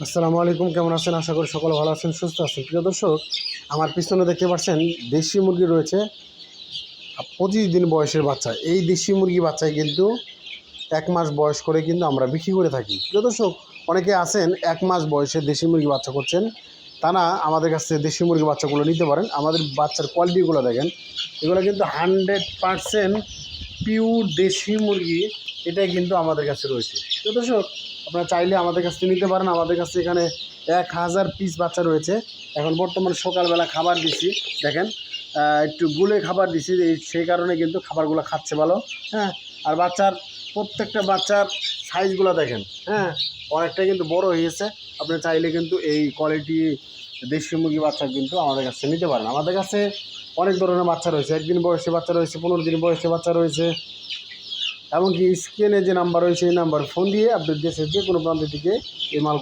আসসালামু আলাইকুম, কেমন আছেন? আশা করি সকলে ভালো আছেন, সুস্থ আছেন। প্রিয় দর্শক, আমার পিছনে দেখতে পাচ্ছেন দেশি মুরগি রয়েছে 25 দিন বয়সের বাচ্চা। এই দেশি মুরগি বাচ্চায় কিন্তু 1 মাস বয়স করে কিন্তু আমরা বিক্রি করে থাকি। প্রিয় দর্শক, অনেকে আছেন 1 মাস বয়সে দেশি মুরগি বাচ্চা করছেন, তারা আমাদের কাছ থেকে দেশি মুরগি বাচ্চাগুলো নিতে পারেন। আমাদের বাচ্চার কোয়ালিটিগুলো দেখেন, এগুলো কিন্তু 100% পিওর দেশি মুরগি, এটাই কিন্তু আমাদের কাছে রয়েছে। প্রিয় দর্শক, আপনারা চাইলে আমাদের কাছ থেকে নিতে পারেন। আমাদের কাছে এখানে 1000 পিস বাচ্চা রয়েছে। এখন বর্তমানে সকালবেলা খাবার দিছি, দেখেন একটু গুলে খাবার দিছি, সেই কারণে কিন্তু খাবারগুলো খাচ্ছে ভালো। হ্যাঁ, আর প্রত্যেকটা বাচ্চার সাইজগুলো দেখেন, হ্যাঁ, অনেকটা কিন্তু বড় হয়েছে। আপনি চাইলে কিন্তু এই কোয়ালিটি দেশি মুরগি বাচ্চা কিন্তু আমাদের কাছে নিতে পারেন। আমাদের কাছে অনেক ধরনের বাচ্চা রয়েছে, 1 দিন বয়সে বাচ্চা রয়েছে, 15 দিন বয়সে বাচ্চা রয়েছে। এমনকি স্ক্রিনে যে নাম্বার রয়েছে এই নাম্বারে ফোন দিয়ে আপনি দেশের যে কোনো প্রান্ত থেকে এই মালগুলো